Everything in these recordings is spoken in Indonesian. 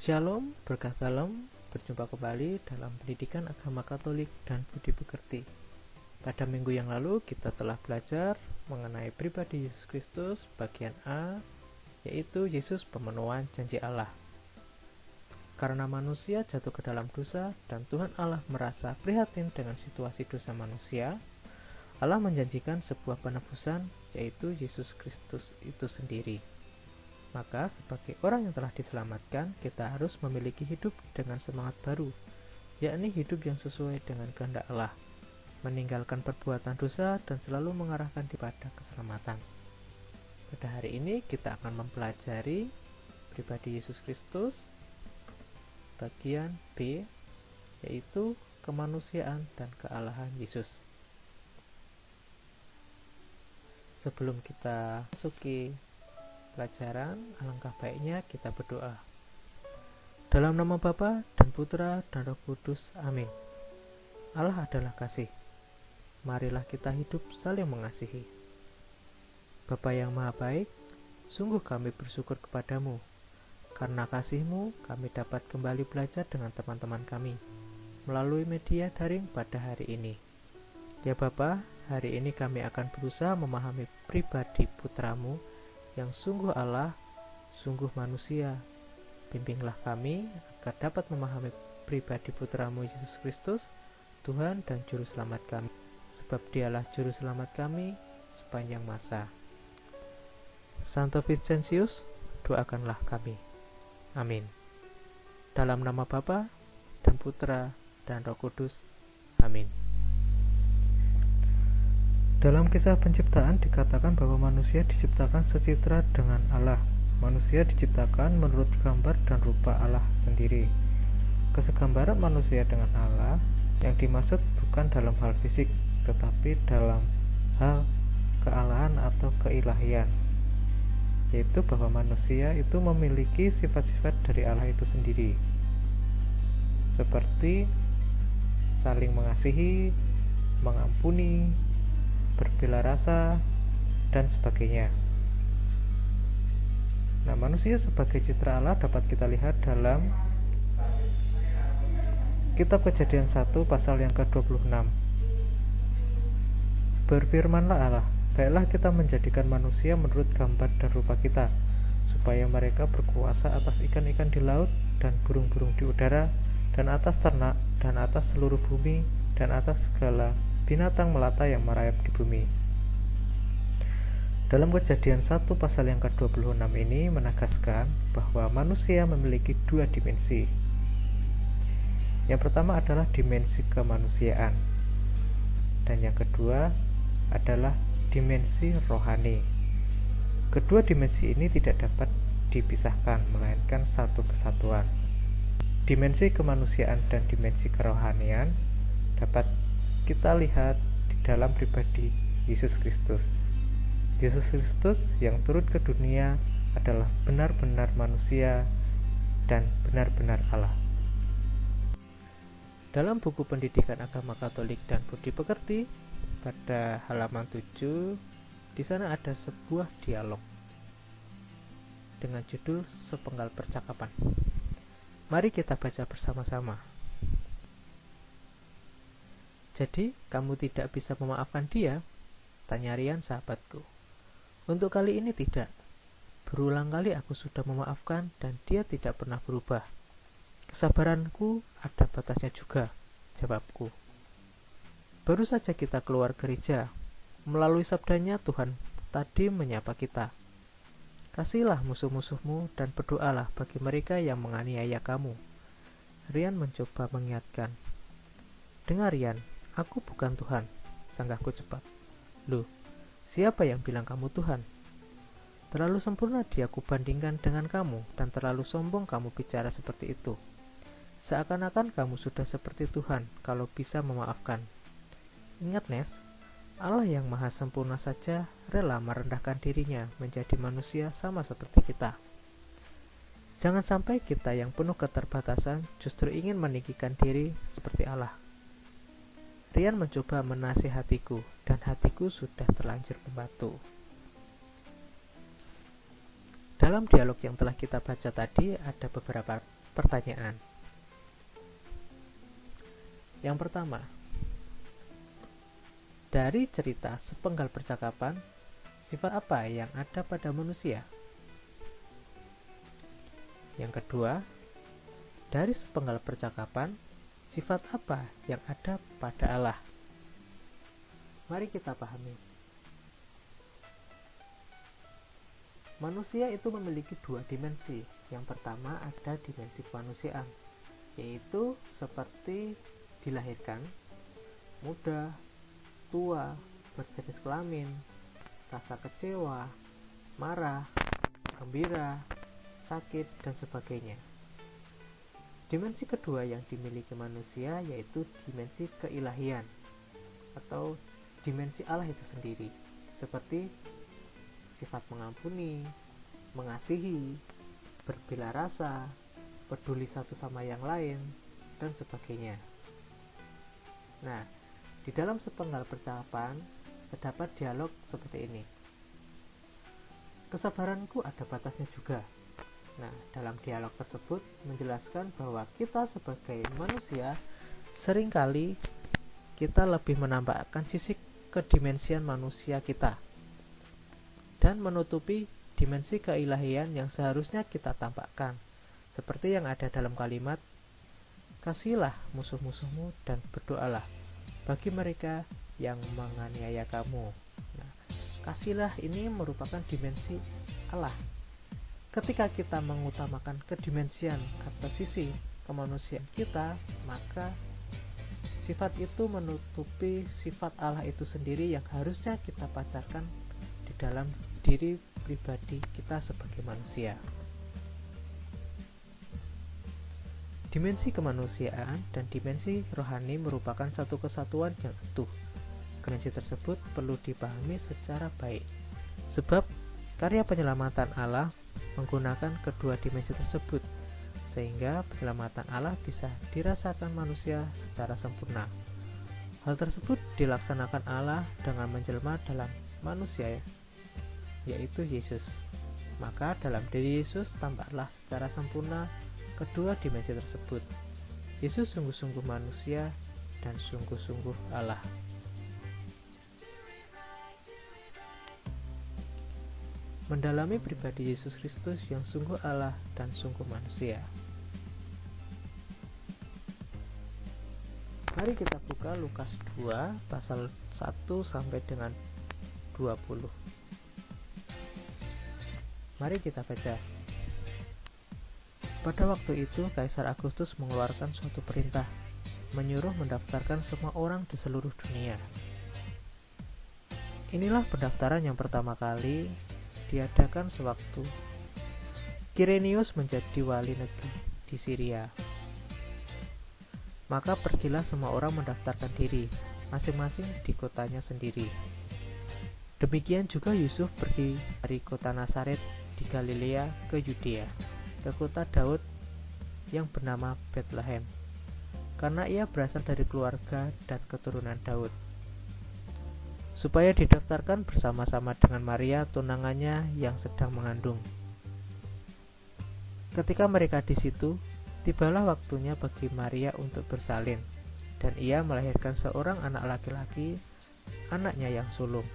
Shalom, berkah dalam, berjumpa kembali dalam pendidikan agama Katolik dan budi pekerti. Pada minggu yang lalu kita telah belajar mengenai pribadi Yesus Kristus bagian A, yaitu Yesus pemenuhan janji Allah. Karena manusia jatuh ke dalam dosa dan Tuhan Allah merasa prihatin dengan situasi dosa manusia, Allah menjanjikan sebuah penebusan, yaitu Yesus Kristus itu sendiri. Maka sebagai orang yang telah diselamatkan, kita harus memiliki hidup dengan semangat baru, yakni hidup yang sesuai dengan kehendak Allah, meninggalkan perbuatan dosa dan selalu mengarahkan kepada keselamatan. Pada hari ini kita akan mempelajari pribadi Yesus Kristus bagian B, yaitu kemanusiaan dan kealahan Yesus. Sebelum kita masuki pelajaran, alangkah baiknya kita berdoa. Dalam nama Bapa dan Putra dan Roh Kudus, amin. Allah adalah kasih. Marilah kita hidup saling mengasihi. Bapa yang Maha Baik, sungguh kami bersyukur kepadamu. Karena kasih-Mu, kami dapat kembali belajar dengan teman-teman kami melalui media daring pada hari ini. Ya Bapa, hari ini kami akan berusaha memahami pribadi Putra-Mu yang sungguh Allah, sungguh manusia. Bimbinglah kami agar dapat memahami pribadi Putra-Mu Yesus Kristus, Tuhan dan Juru Selamat kami, sebab Dialah Juru Selamat kami sepanjang masa. Santo Vincentius, doakanlah kami. Amin. Dalam nama Bapa dan Putra dan Roh Kudus. Amin. Dalam kisah penciptaan dikatakan bahwa manusia diciptakan secitra dengan Allah. Manusia diciptakan menurut gambar dan rupa Allah sendiri. Kesegambaran manusia dengan Allah yang dimaksud bukan dalam hal fisik, tetapi dalam hal kealahan atau keilahian, yaitu bahwa manusia itu memiliki sifat-sifat dari Allah itu sendiri, seperti saling mengasihi, mengampuni, berbela rasa, dan sebagainya. Nah, manusia sebagai citra Allah dapat kita lihat dalam Kitab Kejadian 1 pasal yang ke-26. Berfirmanlah Allah, baiklah kita menjadikan manusia menurut gambar dan rupa kita, supaya mereka berkuasa atas ikan-ikan di laut dan burung-burung di udara, dan atas ternak, dan atas seluruh bumi, dan atas segala binatang melata yang merayap di bumi. Dalam Kejadian 1 pasal yang ke-26 ini menegaskan bahwa manusia memiliki dua dimensi. Yang pertama adalah dimensi kemanusiaan, dan yang kedua adalah dimensi rohani. Kedua dimensi ini tidak dapat dipisahkan, melainkan satu kesatuan. Dimensi kemanusiaan dan dimensi kerohanian dapat kita lihat di dalam pribadi Yesus Kristus. Yesus Kristus yang turun ke dunia adalah benar-benar manusia dan benar-benar Allah. Dalam buku pendidikan agama Katolik dan budi pekerti pada halaman 7, di sana ada sebuah dialog dengan judul Sepenggal Percakapan. Mari kita baca bersama-sama. Jadi, kamu tidak bisa memaafkan dia? Tanya Rian, sahabatku. Untuk kali ini tidak. Berulang kali aku sudah memaafkan dan dia tidak pernah berubah. Kesabaranku ada batasnya juga, jawabku. Baru saja kita keluar gereja. Melalui sabdanya Tuhan tadi menyapa kita. Kasihilah musuh-musuhmu dan berdoalah bagi mereka yang menganiaya kamu. Rian mencoba mengingatkan. Dengar Rian, aku bukan Tuhan, sanggahku cepat. Loh, siapa yang bilang kamu Tuhan? Terlalu sempurna dia kubandingkan dengan kamu, dan terlalu sombong kamu bicara seperti itu. Seakan-akan kamu sudah seperti Tuhan kalau bisa memaafkan. Ingat Nes, Allah yang maha sempurna saja rela merendahkan dirinya menjadi manusia sama seperti kita. Jangan sampai kita yang penuh keterbatasan justru ingin meninggikan diri seperti Allah. Rian mencoba menasihatiku, dan hatiku sudah terlanjur membatu. Dalam dialog yang telah kita baca tadi ada beberapa pertanyaan. Yang pertama, dari cerita sepenggal percakapan, sifat apa yang ada pada manusia? Yang kedua, dari sepenggal percakapan, sifat apa yang ada pada Allah? Mari kita pahami. Manusia itu memiliki dua dimensi. Yang pertama ada dimensi kemanusiaan, yaitu seperti dilahirkan, muda, tua, berjenis kelamin, rasa kecewa, marah, gembira, sakit, dan sebagainya. Dimensi kedua yang dimiliki manusia yaitu dimensi keilahian atau dimensi Allah itu sendiri, seperti sifat mengampuni, mengasihi, berbela rasa, peduli satu sama yang lain, dan sebagainya. Nah, di dalam sepenggal percakapan terdapat dialog seperti ini. Kesabaranku ada batasnya juga. Nah, dalam dialog tersebut menjelaskan bahwa kita sebagai manusia seringkali kita lebih menampakkan sisi kedimensian manusia kita dan menutupi dimensi keilahian yang seharusnya kita tampakkan, seperti yang ada dalam kalimat, kasihilah musuh-musuhmu dan berdoalah bagi mereka yang menganiaya kamu. Nah, kasihlah ini merupakan dimensi Allah. Ketika kita mengutamakan kedimensian atau sisi kemanusiaan kita, maka sifat itu menutupi sifat Allah itu sendiri yang harusnya kita pacarkan di dalam diri pribadi kita sebagai manusia. Dimensi kemanusiaan dan dimensi rohani merupakan satu kesatuan yang utuh. Dimensi tersebut perlu dipahami secara baik, sebab karya penyelamatan Allah menggunakan kedua dimensi tersebut, sehingga penyelamatan Allah bisa dirasakan manusia secara sempurna. Hal tersebut dilaksanakan Allah dengan menjelma dalam manusia, yaitu Yesus. Maka dalam diri Yesus tampaklah secara sempurna kedua dimensi tersebut. Yesus sungguh-sungguh manusia dan sungguh-sungguh Allah. Mendalami pribadi Yesus Kristus yang sungguh Allah dan sungguh manusia. Mari kita buka Lukas 2 pasal 1 sampai dengan 20. Mari kita baca. Pada waktu itu, Kaisar Agustus mengeluarkan suatu perintah, menyuruh mendaftarkan semua orang di seluruh dunia. Inilah pendaftaran yang pertama kali diadakan sewaktu Kirenius menjadi wali negeri di Syria. Maka pergilah semua orang mendaftarkan diri, masing-masing di kotanya sendiri. Demikian juga Yusuf pergi dari kota Nazaret di Galilea ke Yudea, ke kota Daud yang bernama Bethlehem, karena ia berasal dari keluarga dan keturunan Daud, supaya didaftarkan bersama-sama dengan Maria tunangannya yang sedang mengandung. Ketika mereka di situ, tibalah waktunya bagi Maria untuk bersalin, dan ia melahirkan seorang anak laki-laki, anaknya yang sulung.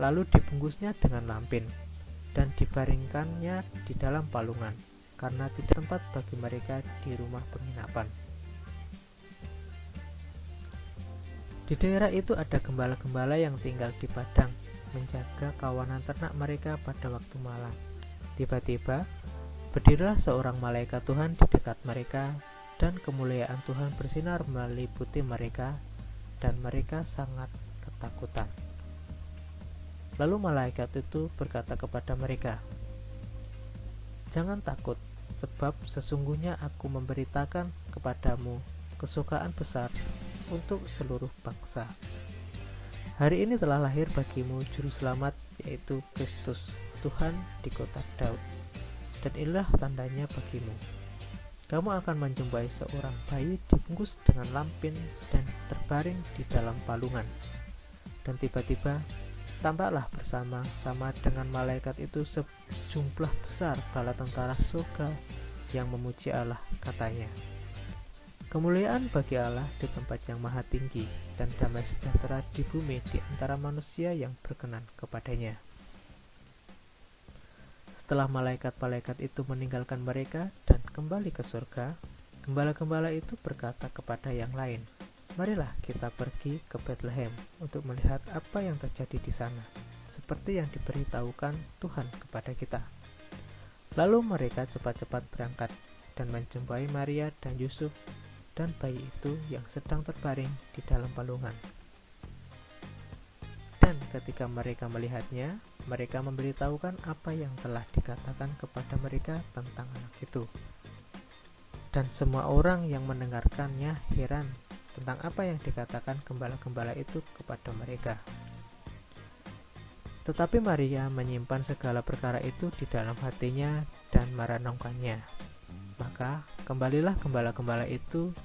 Lalu dibungkusnya dengan lampin dan dibaringkannya di dalam palungan, karena tidak tempat bagi mereka di rumah penginapan. Di daerah itu ada gembala-gembala yang tinggal di padang, menjaga kawanan ternak mereka pada waktu malam. Tiba-tiba, berdirilah seorang malaikat Tuhan di dekat mereka, dan kemuliaan Tuhan bersinar meliputi mereka, dan mereka sangat ketakutan. Lalu malaikat itu berkata kepada mereka, "Jangan takut, sebab sesungguhnya aku memberitakan kepadamu kesukaan besar untuk seluruh bangsa. Hari ini telah lahir bagimu juru selamat, yaitu Kristus, Tuhan di kota Daud. Dan inilah tandanya bagimu. Kamu akan menjumpai seorang bayi dibungkus dengan lampin dan terbaring di dalam palungan." Dan tiba-tiba tampaklah bersama-sama dengan malaikat itu sejumlah besar bala tentara surga yang memuji Allah, katanya. Kemuliaan bagi Allah di tempat yang maha tinggi, dan damai sejahtera di bumi di antara manusia yang berkenan kepadanya. Setelah malaikat-malaikat itu meninggalkan mereka dan kembali ke surga, gembala-gembala itu berkata kepada yang lain, "Marilah kita pergi ke Bethlehem untuk melihat apa yang terjadi di sana, seperti yang diberitahukan Tuhan kepada kita." Lalu mereka cepat-cepat berangkat dan menjumpai Maria dan Yusuf dan bayi itu yang sedang terbaring di dalam palungan. Dan ketika mereka melihatnya, mereka memberitahukan apa yang telah dikatakan kepada mereka tentang anak itu. Dan semua orang yang mendengarkannya heran tentang apa yang dikatakan gembala-gembala itu kepada mereka. Tetapi Maria menyimpan segala perkara itu di dalam hatinya dan merenungkannya. Maka kembalilah gembala-gembala itu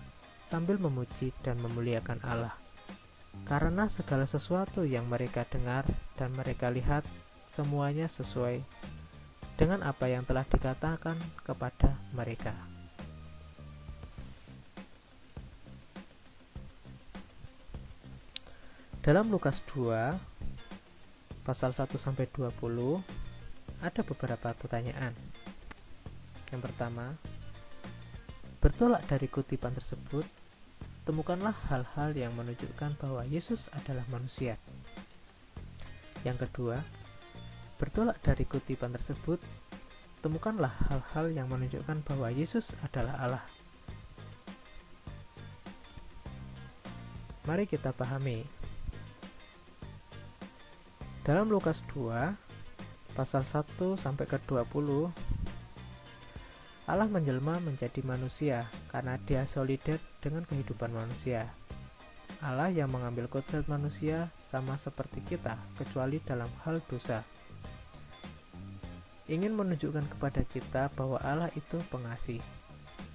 sambil memuji dan memuliakan Allah, karena segala sesuatu yang mereka dengar dan mereka lihat semuanya sesuai dengan apa yang telah dikatakan kepada mereka. Dalam Lukas 2 pasal 1-20 ada beberapa pertanyaan. Yang pertama, bertolak dari kutipan tersebut, temukanlah hal-hal yang menunjukkan bahwa Yesus adalah manusia. Yang kedua, bertolak dari kutipan tersebut, temukanlah hal-hal yang menunjukkan bahwa Yesus adalah Allah. Mari kita pahami. Dalam Lukas 2 pasal 1-20, Allah menjelma menjadi manusia karena dia solider dengan kehidupan manusia. Allah yang mengambil kodrat manusia sama seperti kita, kecuali dalam hal dosa. Ingin menunjukkan kepada kita bahwa Allah itu pengasih.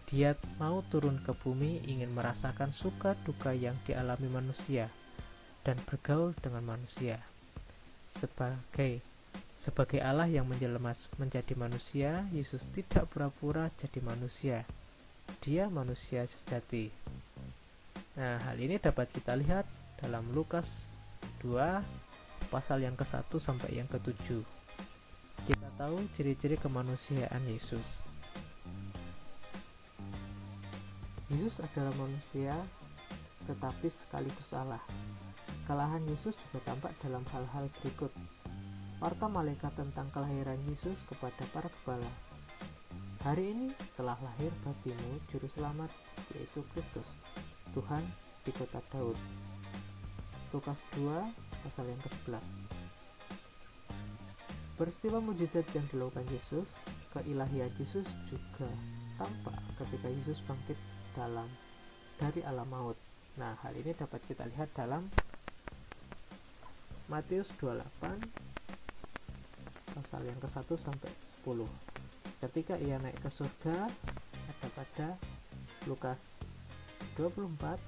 Dia mau turun ke bumi, ingin merasakan suka duka yang dialami manusia dan bergaul dengan manusia. Sebagai Allah yang menjelma menjadi manusia, Yesus tidak pura-pura jadi manusia. Dia manusia sejati. Nah, hal ini dapat kita lihat dalam Lukas 2 pasal yang ke-1 sampai yang ke-7. Kita tahu ciri-ciri kemanusiaan Yesus. Yesus adalah manusia tetapi sekaligus Allah. Kekalahan Yesus juga tampak dalam hal-hal berikut. Warta malaikat tentang kelahiran Yesus kepada para gembala. Hari ini telah lahir bagimu juru selamat, yaitu Kristus, Tuhan di kota Daud. Lukas 2 pasal yang ke-11. Peristiwa mujizat yang dilakukan Yesus, keilahian Yesus juga tampak ketika Yesus bangkit dari alam maut. Nah, hal ini dapat kita lihat dalam Matius 28 pasal yang ke-1 sampai 10. Ketika ia naik ke surga, ada pada Lukas 24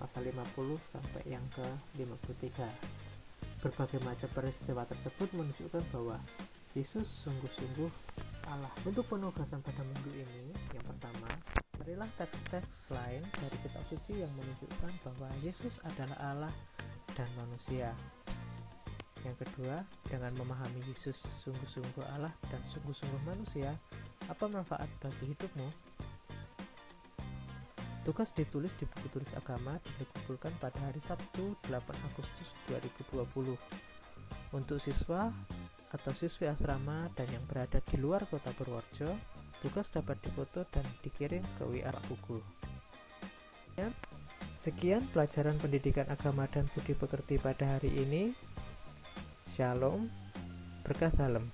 pasal 50 sampai yang ke-53. Berbagai macam peristiwa tersebut menunjukkan bahwa Yesus sungguh-sungguh Allah. Untuk penugasan pada minggu ini, yang pertama, carilah teks-teks lain dari kitab suci yang menunjukkan bahwa Yesus adalah Allah dan manusia. Yang kedua, dengan memahami Yesus sungguh-sungguh Allah dan sungguh-sungguh manusia, apa manfaat bagi hidupmu? Tugas ditulis di buku tulis agama dan dikumpulkan pada hari Sabtu 8 Agustus 2020. Untuk siswa atau siswi asrama dan yang berada di luar kota Purworejo, tugas dapat difoto dan dikirim ke WA buku. Sekian pelajaran pendidikan agama dan budi pekerti pada hari ini. Shalom, berkah dalam.